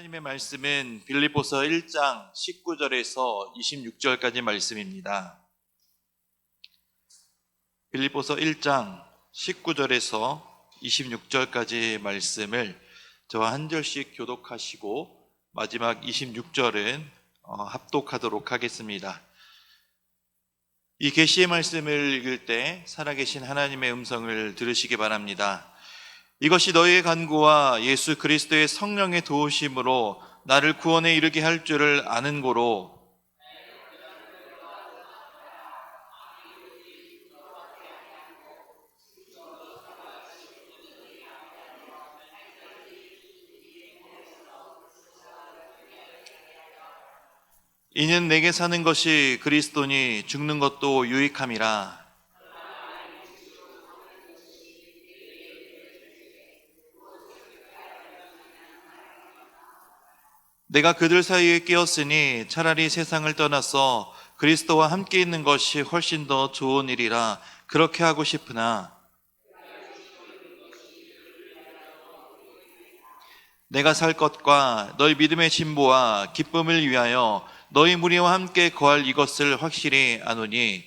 하나님의 말씀은 빌립보서 1장 19절에서 26절까지 말씀입니다. 빌립보서 1장 19절에서 26절까지 말씀을 저와 한 절씩 교독하시고 마지막 26절은 합독하도록 하겠습니다. 이 계시의 말씀을 읽을 때 살아계신 하나님의 음성을 들으시기 바랍니다. 이것이 너희의 간구와 예수 그리스도의 성령의 도우심으로 나를 구원에 이르게 할 줄을 아는 고로 이는 내게 사는 것이 그리스도니 죽는 것도 유익함이라. 내가 그들 사이에 끼었으니 차라리 세상을 떠나서 그리스도와 함께 있는 것이 훨씬 더 좋은 일이라 그렇게 하고 싶으나 내가 살 것과 너희 믿음의 진보와 기쁨을 위하여 너희 무리와 함께 거할 이것을 확실히 아노니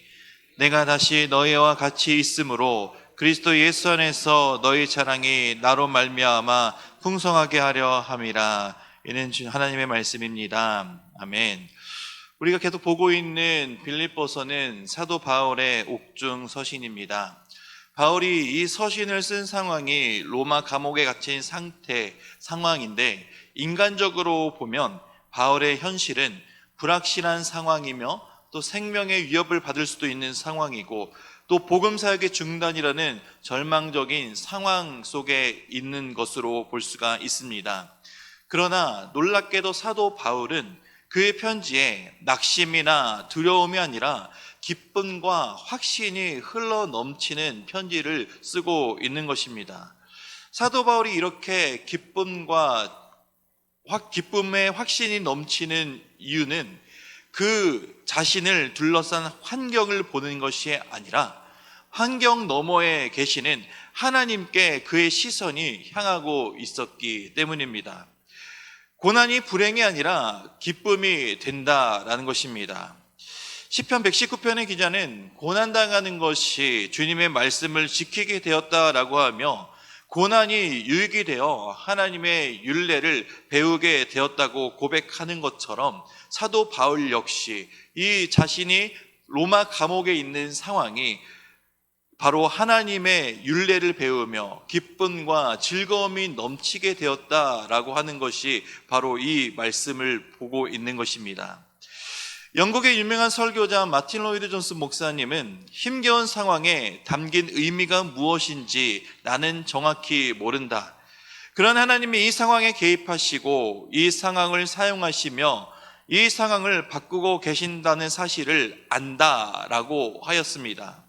내가 다시 너희와 같이 있으므로 그리스도 예수 안에서 너희 자랑이 나로 말미암아 풍성하게 하려 함이라. 이는 하나님의 말씀입니다. 아멘. 우리가 계속 보고 있는 빌립보서는 사도 바울의 옥중 서신입니다. 바울이 이 서신을 쓴 상황이 로마 감옥에 갇힌 상황인데 인간적으로 보면 바울의 현실은 불확실한 상황이며 또 생명의 위협을 받을 수도 있는 상황이고 또 복음 사역의 중단이라는 절망적인 상황 속에 있는 것으로 볼 수가 있습니다. 그러나 놀랍게도 사도 바울은 그의 편지에 낙심이나 두려움이 아니라 기쁨과 확신이 흘러 넘치는 편지를 쓰고 있는 것입니다. 사도 바울이 이렇게 기쁨의 확신이 넘치는 이유는 그 자신을 둘러싼 환경을 보는 것이 아니라 환경 너머에 계시는 하나님께 그의 시선이 향하고 있었기 때문입니다. 고난이 불행이 아니라 기쁨이 된다라는 것입니다. 시편 119편의 기자는 고난당하는 것이 주님의 말씀을 지키게 되었다라고 하며 고난이 유익이 되어 하나님의 율례를 배우게 되었다고 고백하는 것처럼 사도 바울 역시 이 자신이 로마 감옥에 있는 상황이 바로 하나님의 율례를 배우며 기쁨과 즐거움이 넘치게 되었다라고 하는 것이 바로 이 말씀을 보고 있는 것입니다. 영국의 유명한 설교자 마틴 로이드 존스 목사님은 힘겨운 상황에 담긴 의미가 무엇인지 나는 정확히 모른다. 그런 하나님이 이 상황에 개입하시고 이 상황을 사용하시며 이 상황을 바꾸고 계신다는 사실을 안다라고 하였습니다.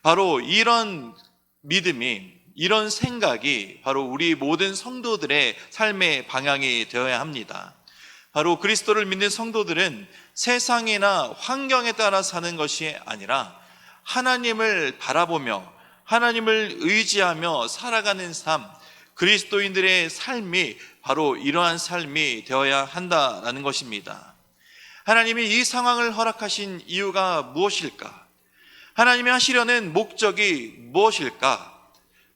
바로 이런 믿음이, 이런 생각이 바로 우리 모든 성도들의 삶의 방향이 되어야 합니다. 바로 그리스도를 믿는 성도들은 세상이나 환경에 따라 사는 것이 아니라 하나님을 바라보며 하나님을 의지하며 살아가는 삶, 그리스도인들의 삶이 바로 이러한 삶이 되어야 한다라는 것입니다. 하나님이 이 상황을 허락하신 이유가 무엇일까? 하나님이 하시려는 목적이 무엇일까?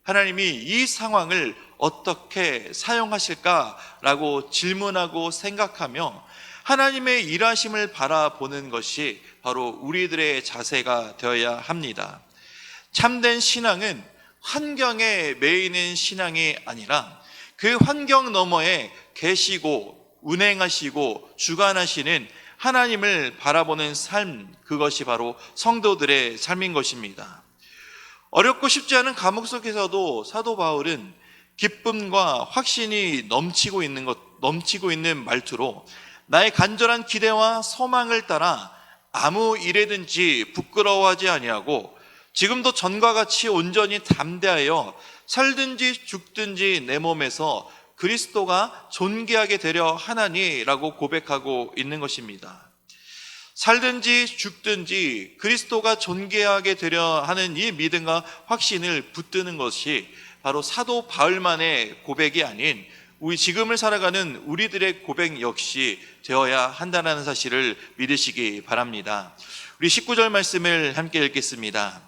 하나님이 이 상황을 어떻게 사용하실까라고 질문하고 생각하며 하나님의 일하심을 바라보는 것이 바로 우리들의 자세가 되어야 합니다. 참된 신앙은 환경에 매이는 신앙이 아니라 그 환경 너머에 계시고 운행하시고 주관하시는 하나님을 바라보는 삶, 그것이 바로 성도들의 삶인 것입니다. 어렵고 쉽지 않은 감옥 속에서도 사도 바울은 기쁨과 확신이 넘치고 있는 말투로 나의 간절한 기대와 소망을 따라 아무 일에든지 부끄러워하지 아니하고 지금도 전과 같이 온전히 담대하여 살든지 죽든지 내 몸에서 그리스도가 존귀하게 되려 하나니라고 고백하고 있는 것입니다. 살든지 죽든지 그리스도가 존귀하게 되려 하는 이 믿음과 확신을 붙드는 것이 바로 사도 바울만의 고백이 아닌 우리 지금을 살아가는 우리들의 고백 역시 되어야 한다는 사실을 믿으시기 바랍니다. 우리 19절 말씀을 함께 읽겠습니다.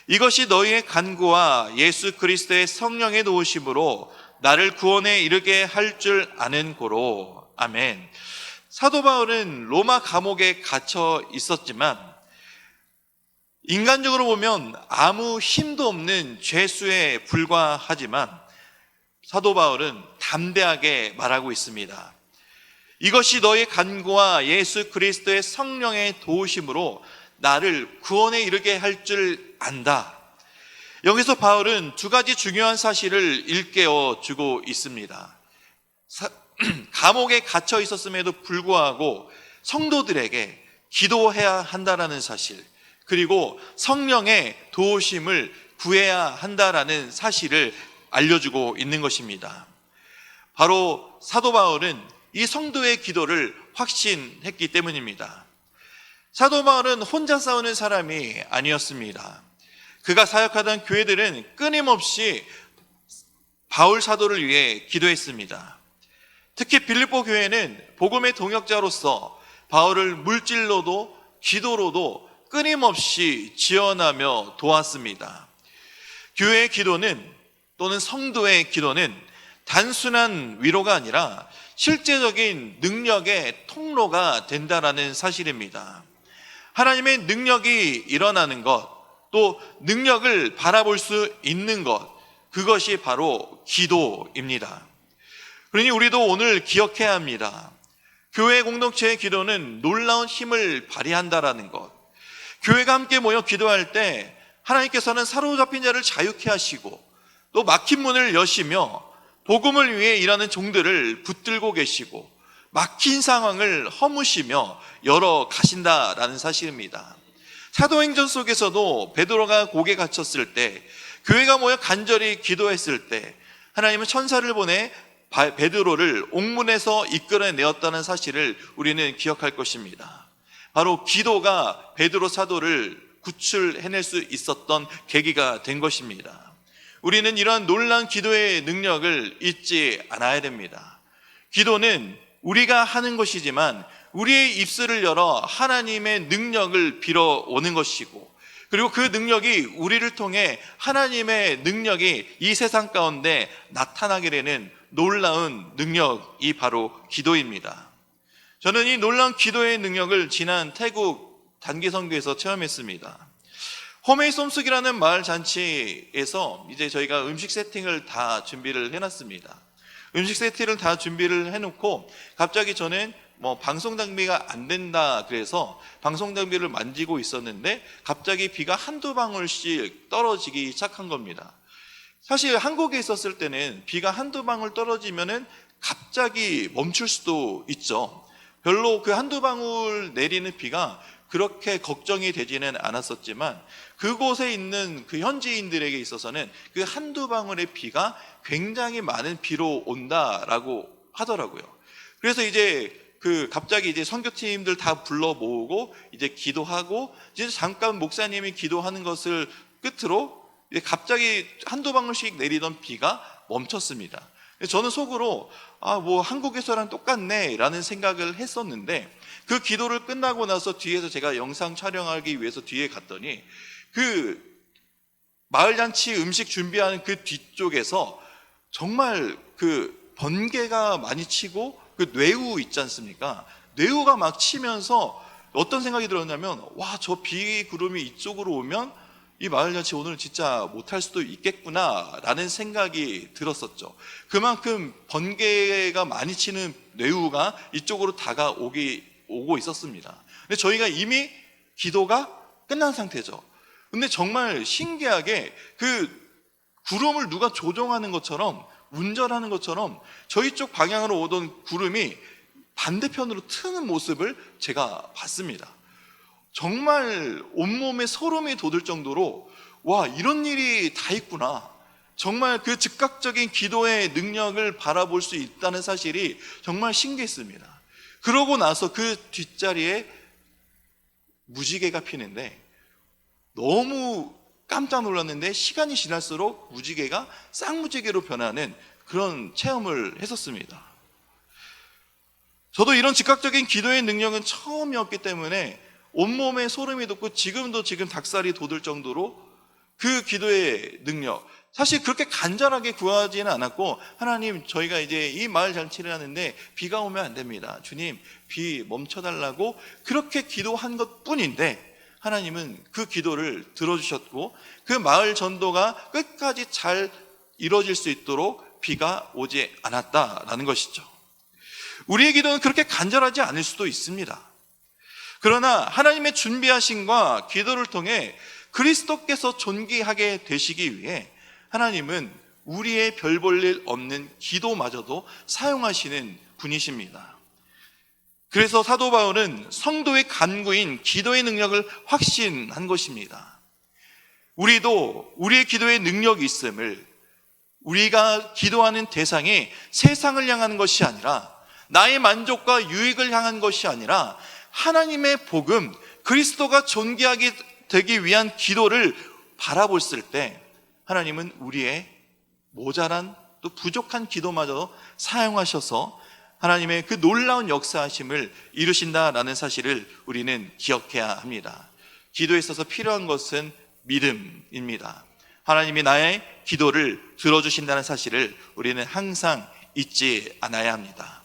이것이 너희의 간구와 예수 그리스도의 성령의 도우심으로 나를 구원에 이르게 할 줄 아는 고로. 아멘. 사도 바울은 로마 감옥에 갇혀 있었지만 인간적으로 보면 아무 힘도 없는 죄수에 불과하지만 사도 바울은 담대하게 말하고 있습니다. 이것이 너의 간구와 예수 그리스도의 성령의 도우심으로 나를 구원에 이르게 할 줄 안다. 여기서 바울은 두 가지 중요한 사실을 일깨워 주고 있습니다. 감옥에 갇혀 있었음에도 불구하고 성도들에게 기도해야 한다라는 사실, 그리고 성령의 도우심을 구해야 한다라는 사실을 알려주고 있는 것입니다. 바로 사도 바울은 이 성도의 기도를 확신했기 때문입니다. 사도 바울은 혼자 싸우는 사람이 아니었습니다. 그가 사역하던 교회들은 끊임없이 바울 사도를 위해 기도했습니다. 특히 빌립보 교회는 복음의 동역자로서 바울을 물질로도 기도로도 끊임없이 지원하며 도왔습니다. 교회의 기도는 또는 성도의 기도는 단순한 위로가 아니라 실제적인 능력의 통로가 된다라는 사실입니다. 하나님의 능력이 일어나는 것, 또 능력을 바라볼 수 있는 것, 그것이 바로 기도입니다. 그러니 우리도 오늘 기억해야 합니다. 교회 공동체의 기도는 놀라운 힘을 발휘한다라는 것. 교회가 함께 모여 기도할 때 하나님께서는 사로잡힌 자를 자유케 하시고 또 막힌 문을 여시며 복음을 위해 일하는 종들을 붙들고 계시고 막힌 상황을 허무시며 열어 가신다라는 사실입니다. 사도행전 속에서도 베드로가 고개 갇혔을 때, 교회가 모여 간절히 기도했을 때 하나님은 천사를 보내 베드로를 옥문에서 이끌어내었다는 사실을 우리는 기억할 것입니다. 바로 기도가 베드로 사도를 구출해낼 수 있었던 계기가 된 것입니다. 우리는 이러한 놀라운 기도의 능력을 잊지 않아야 됩니다. 기도는 우리가 하는 것이지만 우리의 입술을 열어 하나님의 능력을 빌어오는 것이고, 그리고 그 능력이 우리를 통해 하나님의 능력이 이 세상 가운데 나타나게 되는 놀라운 능력이 바로 기도입니다. 저는 이 놀라운 기도의 능력을 지난 태국 단기 선교에서 체험했습니다. 홈에이 솜숙이라는 마을 잔치에서 이제 저희가 음식 세팅을 다 준비를 해놨습니다. 음식 세팅을 다 준비를 해놓고 갑자기 저는 방송 장비가 안 된다 그래서 방송 장비를 만지고 있었는데 갑자기 비가 한두 방울씩 떨어지기 시작한 겁니다. 사실 한국에 있었을 때는 비가 한두 방울 떨어지면은 갑자기 멈출 수도 있죠. 별로 그 한두 방울 내리는 비가 그렇게 걱정이 되지는 않았었지만 그곳에 있는 그 현지인들에게 있어서는 그 한두 방울의 비가 굉장히 많은 비로 온다라고 하더라고요. 그래서 이제 갑자기 이제 선교팀들 다 불러 모으고 이제 기도하고 이제 잠깐 목사님이 기도하는 것을 끝으로 이제 갑자기 한두 방울씩 내리던 비가 멈췄습니다. 저는 속으로 한국에서랑 똑같네 라는 생각을 했었는데, 그 기도를 끝나고 나서 뒤에서 제가 영상 촬영하기 위해서 뒤에 갔더니 그 마을잔치 음식 준비하는 그 뒤쪽에서 정말 그 번개가 많이 치고 그 뇌우 있지 않습니까? 뇌우가 막 치면서 어떤 생각이 들었냐면, 저 비 구름이 이쪽으로 오면 이 마을잔치 오늘 진짜 못할 수도 있겠구나 라는 생각이 들었었죠. 그만큼 번개가 많이 치는 뇌우가 이쪽으로 오고 있었습니다. 근데 저희가 이미 기도가 끝난 상태죠. 근데 정말 신기하게 그 구름을 누가 조종하는 것처럼, 운전하는 것처럼 저희 쪽 방향으로 오던 구름이 반대편으로 트는 모습을 제가 봤습니다. 정말 온몸에 소름이 돋을 정도로 이런 일이 다 있구나, 정말 그 즉각적인 기도의 능력을 바라볼 수 있다는 사실이 정말 신기했습니다. 그러고 나서 그 뒷자리에 무지개가 피는데 너무 깜짝 놀랐는데, 시간이 지날수록 무지개가 쌍무지개로 변하는 그런 체험을 했었습니다. 저도 이런 즉각적인 기도의 능력은 처음이었기 때문에 온몸에 소름이 돋고 지금 닭살이 돋을 정도로 그 기도의 능력, 사실 그렇게 간절하게 구하지는 않았고, 하나님, 저희가 이제 이 마을 잔치를 하는데 비가 오면 안 됩니다. 주님, 비 멈춰달라고 그렇게 기도한 것 뿐인데, 하나님은 그 기도를 들어주셨고 그 마을 전도가 끝까지 잘 이루어질 수 있도록 비가 오지 않았다라는 것이죠. 우리의 기도는 그렇게 간절하지 않을 수도 있습니다. 그러나 하나님의 준비하심과 기도를 통해 그리스도께서 존귀하게 되시기 위해 하나님은 우리의 별 볼 일 없는 기도마저도 사용하시는 분이십니다. 그래서 사도 바울은 성도의 간구인 기도의 능력을 확신한 것입니다. 우리도 우리의 기도의 능력이 있음을, 우리가 기도하는 대상이 세상을 향하는 것이 아니라 나의 만족과 유익을 향한 것이 아니라 하나님의 복음, 그리스도가 존귀하게 되기 위한 기도를 바라봤을 때 하나님은 우리의 모자란 또 부족한 기도마저 사용하셔서 하나님의 그 놀라운 역사하심을 이루신다라는 사실을 우리는 기억해야 합니다. 기도에 있어서 필요한 것은 믿음입니다. 하나님이 나의 기도를 들어주신다는 사실을 우리는 항상 잊지 않아야 합니다.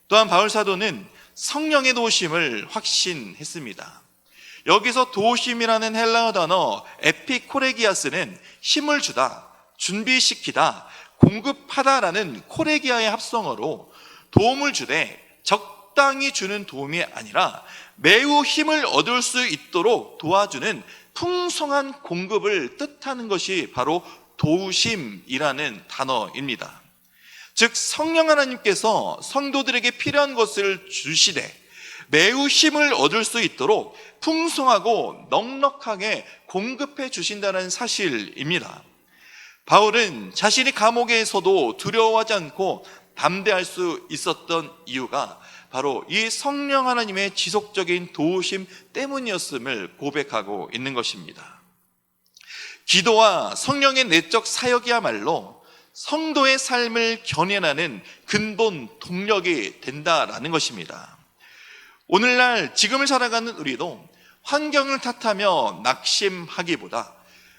또한 바울 사도는 성령의 도우심을 확신했습니다. 여기서 도우심이라는 헬라어 단어 에피코레기아스는 힘을 주다, 준비시키다, 공급하다라는 코레기아의 합성어로 도움을 주되 적당히 주는 도움이 아니라 매우 힘을 얻을 수 있도록 도와주는 풍성한 공급을 뜻하는 것이 바로 도우심이라는 단어입니다. 즉 성령 하나님께서 성도들에게 필요한 것을 주시되 매우 힘을 얻을 수 있도록 풍성하고 넉넉하게 공급해 주신다는 사실입니다. 바울은 자신이 감옥에서도 두려워하지 않고 담대할 수 있었던 이유가 바로 이 성령 하나님의 지속적인 도우심 때문이었음을 고백하고 있는 것입니다. 기도와 성령의 내적 사역이야말로 성도의 삶을 견인하는 근본 동력이 된다라는 것입니다. 오늘날 지금을 살아가는 우리도 환경을 탓하며 낙심하기보다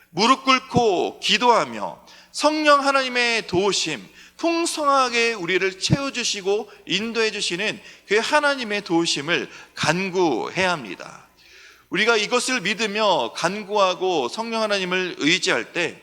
무릎 꿇고 기도하며 성령 하나님의 도우심, 풍성하게 우리를 채워주시고 인도해 주시는 그 하나님의 도우심을 간구해야 합니다. 우리가 이것을 믿으며 간구하고 성령 하나님을 의지할 때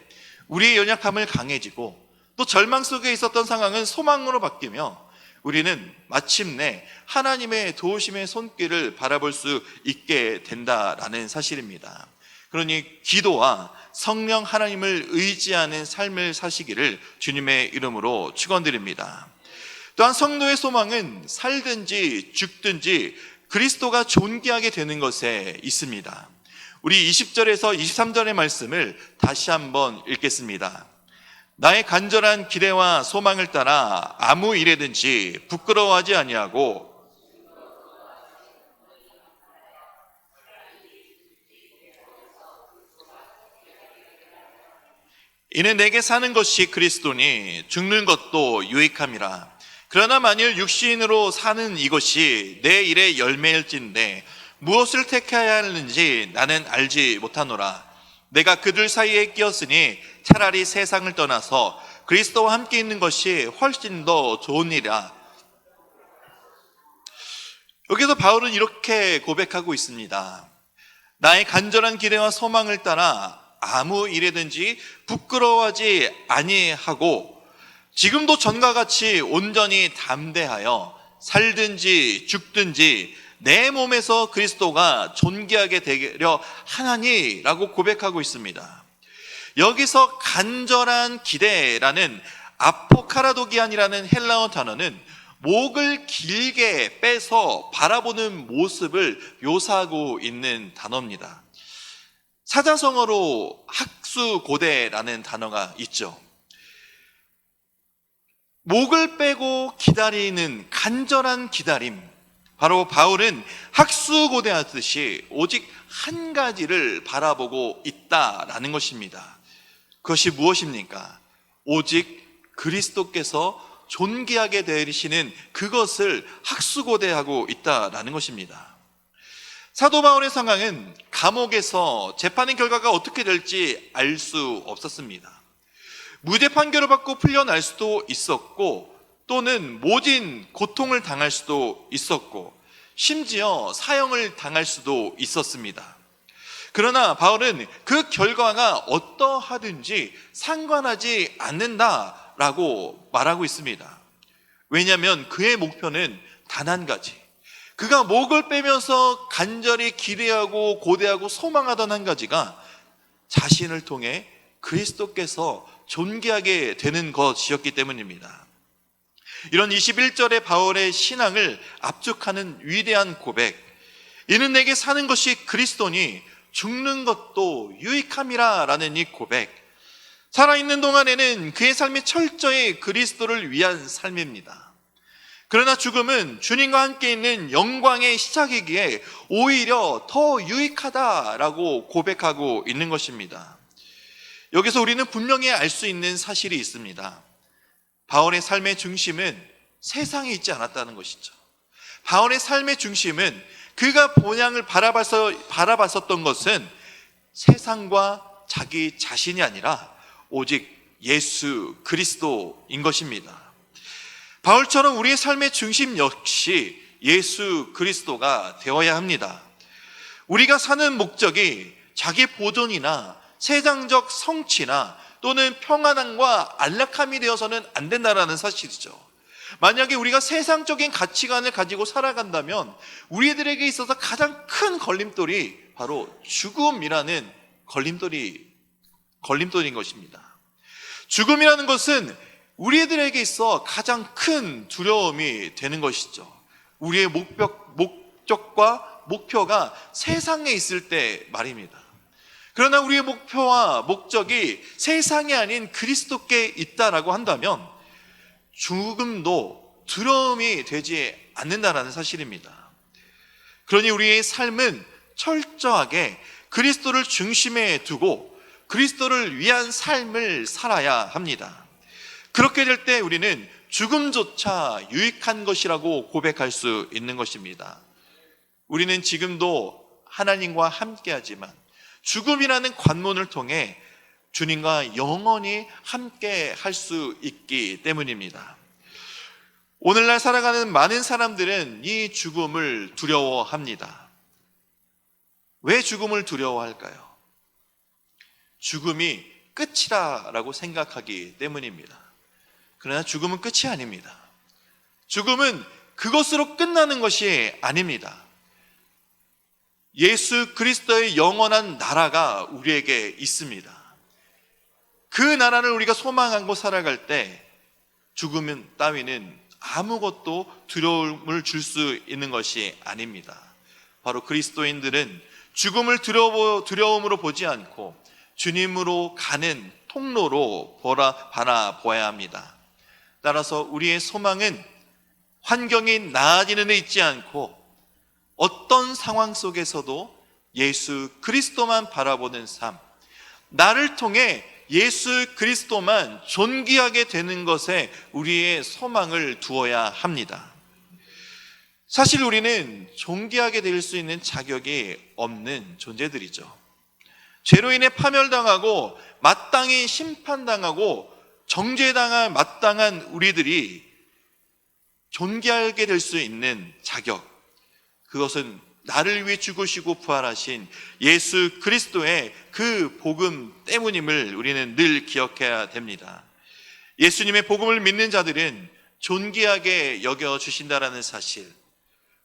우리의 연약함을 강해지고 또 절망 속에 있었던 상황은 소망으로 바뀌며 우리는 마침내 하나님의 도우심의 손길을 바라볼 수 있게 된다라는 사실입니다. 그러니 기도와 성령 하나님을 의지하는 삶을 사시기를 주님의 이름으로 축원드립니다. 또한 성도의 소망은 살든지 죽든지 그리스도가 존귀하게 되는 것에 있습니다. 우리 20절에서 23절의 말씀을 다시 한번 읽겠습니다. 나의 간절한 기대와 소망을 따라 아무 일에든지 부끄러워하지 아니하고 이는 내게 사는 것이 그리스도니 죽는 것도 유익함이라. 그러나 만일 육신으로 사는 이것이 내 일의 열매일진데 무엇을 택해야 하는지 나는 알지 못하노라. 내가 그들 사이에 끼었으니 차라리 세상을 떠나서 그리스도와 함께 있는 것이 훨씬 더 좋은 일이라. 여기서 바울은 이렇게 고백하고 있습니다. 나의 간절한 기대와 소망을 따라 아무 일에든지 부끄러워하지 아니하고 지금도 전과 같이 온전히 담대하여 살든지 죽든지 내 몸에서 그리스도가 존귀하게 되려 하나니라고 고백하고 있습니다. 여기서 간절한 기대라는 아포카라도기안이라는 헬라어 단어는 목을 길게 빼서 바라보는 모습을 묘사하고 있는 단어입니다. 사자성어로 학수고대라는 단어가 있죠. 목을 빼고 기다리는 간절한 기다림, 바로 바울은 학수고대하듯이 오직 한 가지를 바라보고 있다라는 것입니다. 그것이 무엇입니까? 오직 그리스도께서 존귀하게 되시는 그것을 학수고대하고 있다라는 것입니다. 사도 바울의 상황은 감옥에서 재판의 결과가 어떻게 될지 알 수 없었습니다. 무죄 판결을 받고 풀려날 수도 있었고, 또는 모진 고통을 당할 수도 있었고, 심지어 사형을 당할 수도 있었습니다. 그러나 바울은 그 결과가 어떠하든지 상관하지 않는다라고 말하고 있습니다. 왜냐하면 그의 목표는 단 한 가지, 그가 목을 빼면서 간절히 기대하고 고대하고 소망하던 한 가지가 자신을 통해 그리스도께서 존귀하게 되는 것이었기 때문입니다. 이런 21절의 바울의 신앙을 압축하는 위대한 고백, 이는 내게 사는 것이 그리스도니 죽는 것도 유익함이라 라는 이 고백, 살아있는 동안에는 그의 삶이 철저히 그리스도를 위한 삶입니다. 그러나 죽음은 주님과 함께 있는 영광의 시작이기에 오히려 더 유익하다라고 고백하고 있는 것입니다. 여기서 우리는 분명히 알 수 있는 사실이 있습니다. 바울의 삶의 중심은 세상에 있지 않았다는 것이죠. 바울의 삶의 중심은 그가 본향을 바라봤었던 것은 세상과 자기 자신이 아니라 오직 예수 그리스도인 것입니다. 바울처럼 우리의 삶의 중심 역시 예수 그리스도가 되어야 합니다. 우리가 사는 목적이 자기 보존이나 세상적 성취나 또는 평안함과 안락함이 되어서는 안 된다는 사실이죠. 만약에 우리가 세상적인 가치관을 가지고 살아간다면 우리들에게 있어서 가장 큰 걸림돌이 바로 죽음이라는 걸림돌인 것입니다. 죽음이라는 것은 우리들에게 있어 가장 큰 두려움이 되는 것이죠. 우리의 목적과 목표가 세상에 있을 때 말입니다. 그러나 우리의 목표와 목적이 세상이 아닌 그리스도께 있다라고 한다면 죽음도 두려움이 되지 않는다라는 사실입니다. 그러니 우리의 삶은 철저하게 그리스도를 중심에 두고 그리스도를 위한 삶을 살아야 합니다. 그렇게 될 때 우리는 죽음조차 유익한 것이라고 고백할 수 있는 것입니다. 우리는 지금도 하나님과 함께하지만 죽음이라는 관문을 통해 주님과 영원히 함께 할 수 있기 때문입니다. 오늘날 살아가는 많은 사람들은 이 죽음을 두려워합니다. 왜 죽음을 두려워할까요? 죽음이 끝이라고 생각하기 때문입니다. 그러나 죽음은 끝이 아닙니다. 죽음은 그것으로 끝나는 것이 아닙니다. 예수 그리스도의 영원한 나라가 우리에게 있습니다. 그 나라를 우리가 소망하고 살아갈 때 죽음 따위는 아무것도 두려움을 줄 수 있는 것이 아닙니다. 바로 그리스도인들은 죽음을 두려움으로 보지 않고 주님으로 가는 통로로 바라보아야 합니다. 따라서 우리의 소망은 환경이 나아지는 데 있지 않고 어떤 상황 속에서도 예수 그리스도만 바라보는 삶, 나를 통해 예수 그리스도만 존귀하게 되는 것에 우리의 소망을 두어야 합니다. 사실 우리는 존귀하게 될 수 있는 자격이 없는 존재들이죠. 죄로 인해 파멸당하고 마땅히 심판당하고 정죄당할 마땅한 우리들이 존귀하게 될 수 있는 자격, 그것은 나를 위해 죽으시고 부활하신 예수 그리스도의 그 복음 때문임을 우리는 늘 기억해야 됩니다. 예수님의 복음을 믿는 자들은 존귀하게 여겨주신다라는 사실,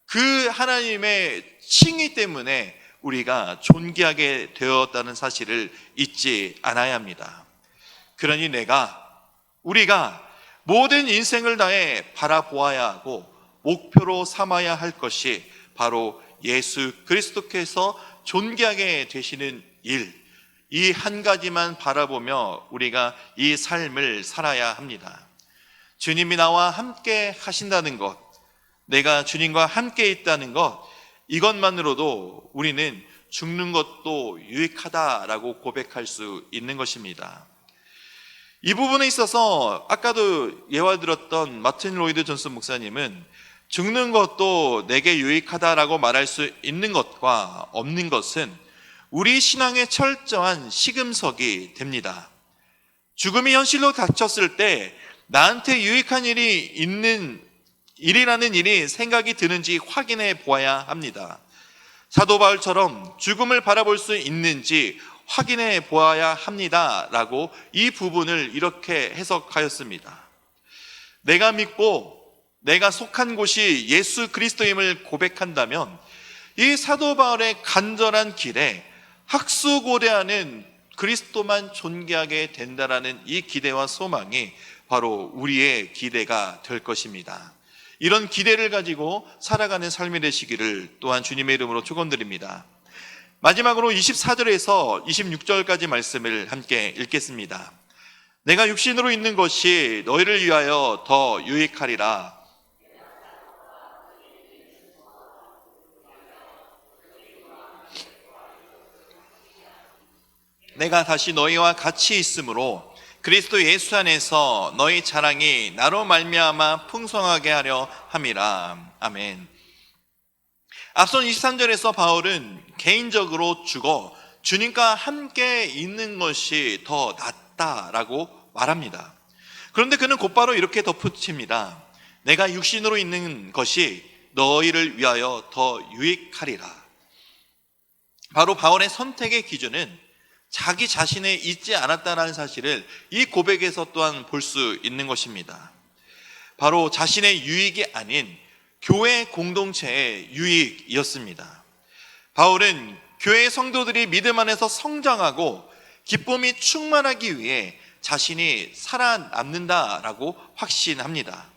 그 하나님의 칭의 때문에 우리가 존귀하게 되었다는 사실을 잊지 않아야 합니다. 그러니 우리가 모든 인생을 다해 바라보아야 하고 목표로 삼아야 할 것이 바로 예수 그리스도께서 존귀하게 되시는 일, 이 한 가지만 바라보며 우리가 이 삶을 살아야 합니다. 주님이 나와 함께 하신다는 것, 내가 주님과 함께 있다는 것, 이것만으로도 우리는 죽는 것도 유익하다라고 고백할 수 있는 것입니다. 이 부분에 있어서 아까도 예화 들었던 마틴 로이드 존슨 목사님은 죽는 것도 내게 유익하다라고 말할 수 있는 것과 없는 것은 우리 신앙의 철저한 시금석이 됩니다. 죽음이 현실로 닥쳤을 때 나한테 유익한 일이라는 일이 생각이 드는지 확인해 보아야 합니다. 사도 바울처럼 죽음을 바라볼 수 있는지 확인해 보아야 합니다 라고 이 부분을 이렇게 해석하였습니다. 내가 믿고 내가 속한 곳이 예수 그리스도임을 고백한다면 이 사도 바울의 간절한 길에 학수고대하는 그리스도만 존귀하게 된다라는 이 기대와 소망이 바로 우리의 기대가 될 것입니다. 이런 기대를 가지고 살아가는 삶이 되시기를 또한 주님의 이름으로 축원드립니다. 마지막으로 24절에서 26절까지 말씀을 함께 읽겠습니다. 내가 육신으로 있는 것이 너희를 위하여 더 유익하리라. 내가 다시 너희와 같이 있으므로 그리스도 예수 안에서 너희 자랑이 나로 말미암아 풍성하게 하려 함이라. 아멘. 앞선 23절에서 바울은 개인적으로 죽어 주님과 함께 있는 것이 더 낫다라고 말합니다. 그런데 그는 곧바로 이렇게 덧붙입니다. 내가 육신으로 있는 것이 너희를 위하여 더 유익하리라. 바로 바울의 선택의 기준은 자기 자신에 있지 않았다는 사실을 이 고백에서 또한 볼 수 있는 것입니다. 바로 자신의 유익이 아닌 교회 공동체의 유익이었습니다. 바울은 교회 성도들이 믿음 안에서 성장하고 기쁨이 충만하기 위해 자신이 살아남는다라고 확신합니다.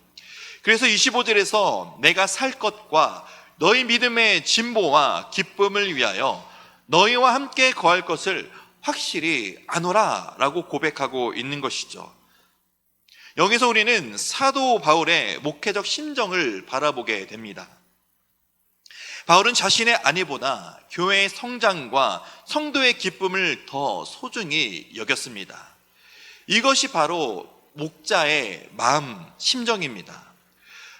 그래서 25절에서 내가 살 것과 너희 믿음의 진보와 기쁨을 위하여 너희와 함께 거할 것을 확실히 아노라 라고 고백하고 있는 것이죠. 여기서 우리는 사도 바울의 목회적 심정을 바라보게 됩니다. 바울은 자신의 아내보다 교회의 성장과 성도의 기쁨을 더 소중히 여겼습니다. 이것이 바로 목자의 마음, 심정입니다.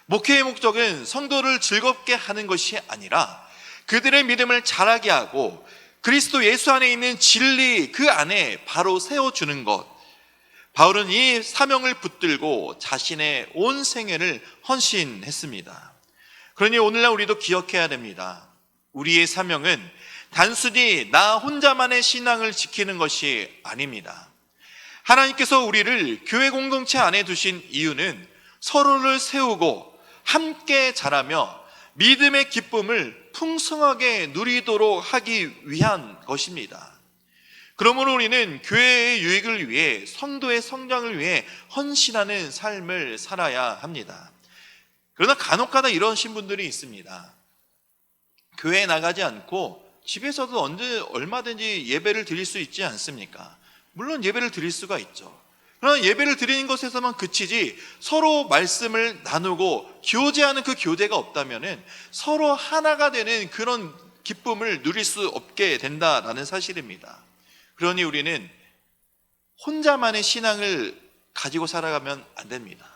목회의 목적은 성도를 즐겁게 하는 것이 아니라 그들의 믿음을 자라게 하고 그리스도 예수 안에 있는 진리 그 안에 바로 세워주는 것. 바울은 이 사명을 붙들고 자신의 온 생애를 헌신했습니다. 그러니 오늘날 우리도 기억해야 됩니다. 우리의 사명은 단순히 나 혼자만의 신앙을 지키는 것이 아닙니다. 하나님께서 우리를 교회 공동체 안에 두신 이유는 서로를 세우고 함께 자라며 믿음의 기쁨을 풍성하게 누리도록 하기 위한 것입니다. 그러므로 우리는 교회의 유익을 위해 성도의 성장을 위해 헌신하는 삶을 살아야 합니다. 그러나 간혹가다 이러신 분들이 있습니다. 교회에 나가지 않고 집에서도 얼마든지 예배를 드릴 수 있지 않습니까? 물론 예배를 드릴 수가 있죠. 그러나 예배를 드리는 것에서만 그치지 서로 말씀을 나누고 교제하는 그 교제가 없다면 서로 하나가 되는 그런 기쁨을 누릴 수 없게 된다라는 사실입니다. 그러니 우리는 혼자만의 신앙을 가지고 살아가면 안 됩니다.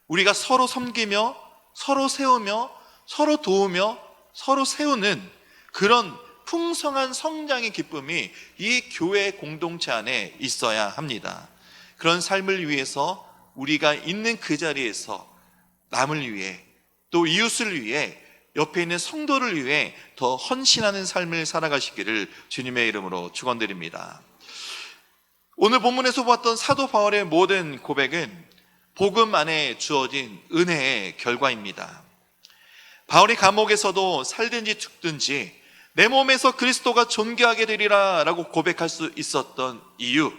우리가 서로 섬기며 서로 세우며 서로 도우며 서로 세우는 그런 풍성한 성장의 기쁨이 이 교회 공동체 안에 있어야 합니다. 그런 삶을 위해서 우리가 있는 그 자리에서 남을 위해 또 이웃을 위해 옆에 있는 성도를 위해 더 헌신하는 삶을 살아가시기를 주님의 이름으로 축원드립니다. 오늘 본문에서 보았던 사도 바울의 모든 고백은 복음 안에 주어진 은혜의 결과입니다. 바울이 감옥에서도 살든지 죽든지 내 몸에서 그리스도가 존귀하게 되리라 라고 고백할 수 있었던 이유,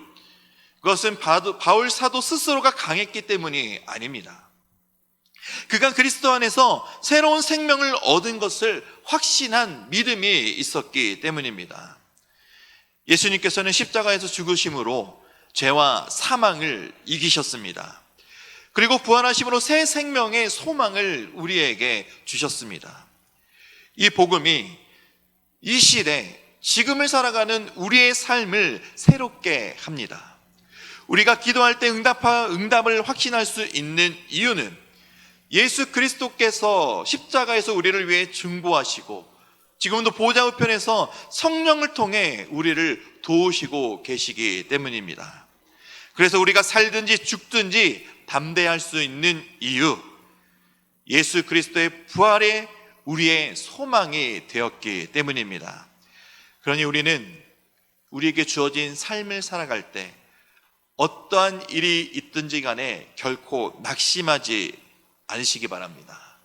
그것은 바울 사도 스스로가 강했기 때문이 아닙니다. 그가 그리스도 안에서 새로운 생명을 얻은 것을 확신한 믿음이 있었기 때문입니다. 예수님께서는 십자가에서 죽으심으로 죄와 사망을 이기셨습니다. 그리고 부활하심으로 새 생명의 소망을 우리에게 주셨습니다. 이 복음이 이 시대 지금을 살아가는 우리의 삶을 새롭게 합니다. 우리가 기도할 때 응답을 확신할 수 있는 이유는 예수 그리스도께서 십자가에서 우리를 위해 중보하시고 지금도 보좌 우편에서 성령을 통해 우리를 도우시고 계시기 때문입니다. 그래서 우리가 살든지 죽든지 담대할 수 있는 이유, 예수 그리스도의 부활에 우리의 소망이 되었기 때문입니다. 그러니 우리는 우리에게 주어진 삶을 살아갈 때 어떠한 일이 있든지 간에 결코 낙심하지 않으시기 바랍니다.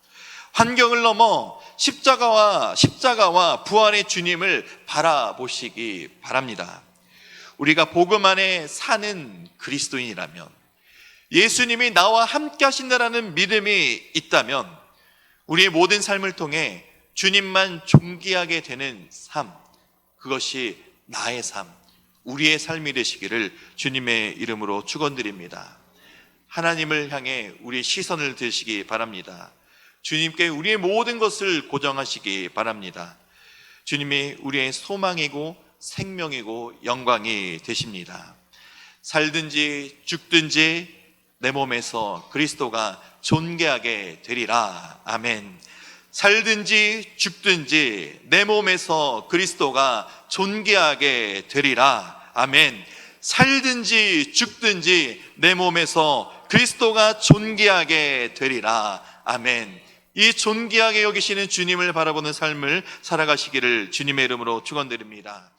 환경을 넘어 십자가와 부활의 주님을 바라보시기 바랍니다. 우리가 복음 안에 사는 그리스도인이라면, 예수님이 나와 함께 하신다라는 믿음이 있다면 우리의 모든 삶을 통해 주님만 존귀하게 되는 삶, 그것이 나의 삶, 우리의 삶이 되시기를 주님의 이름으로 축원드립니다. 하나님을 향해 우리 시선을 드시기 바랍니다. 주님께 우리의 모든 것을 고정하시기 바랍니다. 주님이 우리의 소망이고 생명이고 영광이 되십니다. 살든지 죽든지 내 몸에서 그리스도가 존귀하게 되리라. 아멘. 살든지 죽든지 내 몸에서 그리스도가 존귀하게 되리라. 아멘. 살든지 죽든지 내 몸에서 그리스도가 존귀하게 되리라. 아멘. 이 존귀하게 여기시는 주님을 바라보는 삶을 살아가시기를 주님의 이름으로 축원드립니다.